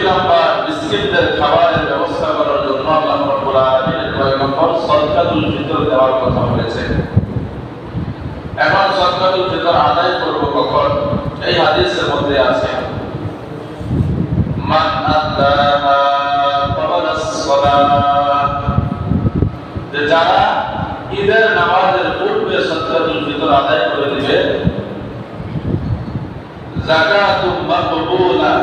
Number মিসকিনদের খাবারের ব্যবস্থা করার জন্য আল্লাহ রাব্বুল আলামিনের পয়গম্বর সাদকাতুল ফিতর দেওয়ার কথা বলেছেন। এখন সাদকাতুল ফিতর আদায় করব কখন? এই হাদিসের মধ্যে আছে মান আদাহা ক্বাবলা আস-সালাত, যে যারা ঈদের নামাজের পূর্বে সাদকাতুল ফিতর আদায় করে দিবে, যাকাতুম মাকবুলা,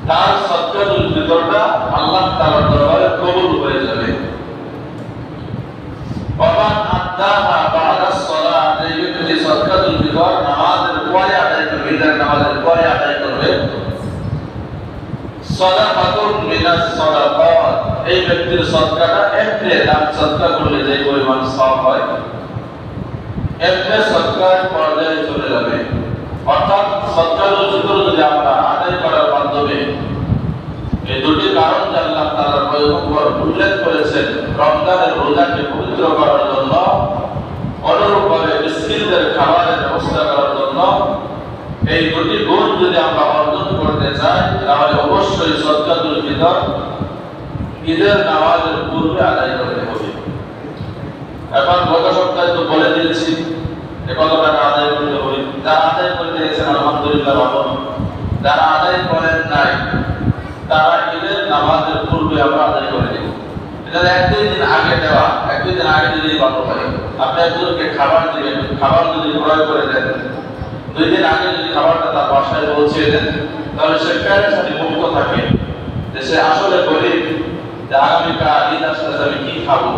তার সাদকাতুল ফিতরটা আল্লাহ তাআলার দরবারে কবুল হয়ে যাবে। ওমান আদাহা বা'দা আস-সালাত, এই ব্যক্তি সাদকাতুল ফিতর নামাজের পরে আদায় করবে, ঈদের নামাজের পরে আদায় করবে। সাদাকাতুন মিনাস সাদাকাত, এই ব্যক্তির সদকাটা এমনি দান সদকা করলে যে পরিমাণ সওয়াব হয় এমনি সদকার পর্যায়ে চলে যাবে। অর্থাৎ সাদকাতুল ফিতর যদি আমরা আদায় করার মাধ্যমে এই দুটি কারণ যে আল্লাহ তাআলার পয়গম্বর উল্লেখ করেছেন রমজানের রোজাকে পবিত্র করার জন্য, অনুরূপভাবে মিসকিনদের খাবারের ব্যবস্থা করার জন্য, এই দুটি গুণ যদি আমরা অর্জন করতে চাই তাহলে অবশ্যই সাদকাতুল ফিতর ঈদের নামাজের পূর্বে আদায় করতে হবে। এখন গত সপ্তাহে তো বলে দিয়েছি যে কত টাকা আদায় করতে হবে। যারা আদায় করে দিয়েছেন আলহামদুলিল্লাহ ভালো, যারা আদায় করেন নাই তারা ঈদের নামাজের পূর্বে আমরা আদায় করে দেব। এটা এক-দুই দিন আগে দেওয়া, এক-দুই দিন আগে দিলেই ভালো হয়। আপনি একজনকে খাবার দিবেন, খাবার যদি ক্রয় করে দেন, 2 দিন আগে যদি খাবারটা তার বাসায় পৌঁছে দেন, তাহলে সে প্যারেশানি মুক্ত থাকে যে সে আসলে গরিব, যে আগামীকাল ঈদ আসলে আমি কি খাবো,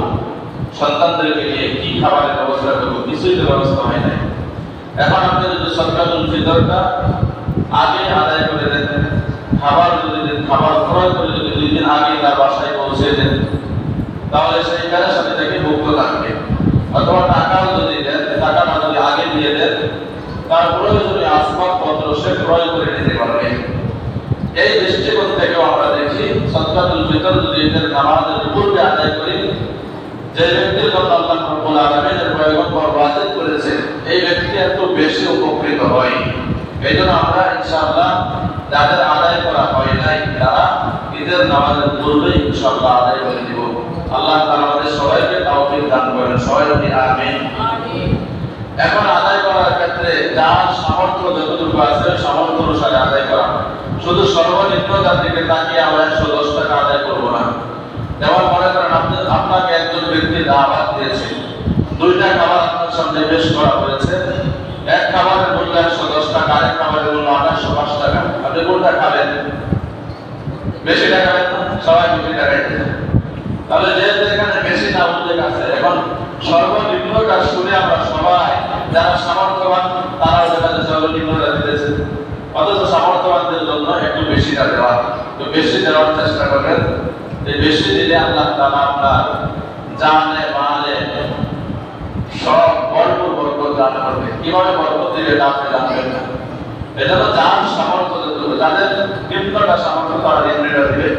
সন্তানদেরকে নিয়ে কি খাবারের ব্যবস্থা করবো, কিছুই তো ব্যবস্থা হয় নাই। এখন আপনি যদি সাদকাতুল ফিতরটা আগে আদায় করে দেন, খাবার ক্রয় করে যদি 2 দিন আগে তার বাসায় পৌঁছে দেন, তাহলে সেই প্যারেশানি থেকে মুক্ত থাকবে। অথবা টাকাও যদি দেন, টাকাটা যদি আগে দিয়ে দেন, তার প্রয়োজনীয় আসবাবপত্র সে ক্রয় করে নিতে পারবে। এই দৃষ্টিকোণ থেকে আমরা দেখি সাদকাতুল ফিতর যদি ঈদের নামাজের পূর্বে আদায় করি, যে ব্যক্তির কথা আল্লাহ রাব্বুল আলামিনের পয়গম্বর ওয়াজিব করেছেন, এই ব্যক্তি এত বেশি উপকৃত হয়। এইজন্য আমরা ইনশাআল্লাহ যাদের আদায় করা হয় নাই তারা ঈদের নামাজের পূর্বে ইনশাআল্লাহ আদায় করে দিব। আল্লাহ তাআলা আমাদের সবাইকে তৌফিক দান করেন, সবাই বলি আমিন। এখন আদায় করার ক্ষেত্রে যার সামর্থ্য যতটুকু আছে সামর্থ্য অনুসারে আদায় করা, শুধু সর্বনিম্নতার দিকে তাকিয়ে আমরা 110 টাকা আদায় করবো না। যেমন মনে করেন আপনাকে একজন ব্যক্তি দাওয়াত দিয়েছে, 2টা খাবার আপনার সামনে পেশ করা হয়েছে, এক খাবারের মূল্য 110 টাকা, আরেক খাবারের মূল্য 805 টাকা। আপনি কোনটা খাবেন? বেশি টাকা খাবেন না? সবাই বেশি টাকা খাবেন। তাহলে যেহেতু এখানে বেশি না উল্লেখ আছে, এখন সর্বনিম্নটা শুনে আমরা সবাই যারা সামর্থ্যবান তারাও দেখা যাচ্ছে সর্বনিম্নটা দিতেছে, অথচ সামর্থ্যবানদের জন্য একটু বেশিটা দেওয়া, তো বেশি দেওয়ার চেষ্টা করবেন। এই বেশি দিলে আল্লাহ তাআলা আপনার জানে মালে সব ভরপুর বরকত দান করবে। কিভাবে বরকত দিবে এটা আপনি জানবেন না। এজন্য যার সামর্থ্য যতটুকু, যাদের নিম্নটা সামর্থ্য তারা নিম্নটা দিবে,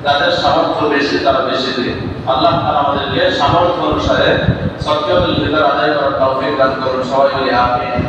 যাদের সামর্থ্য বেশি তারা বেশি দিবে। আল্লাহ তাআলা আমাদেরকে সামর্থ্য অনুসারে সাদকাতুল ফিতর আদায় করার তৌফিক দান করুন, সবাই বলি আমিন।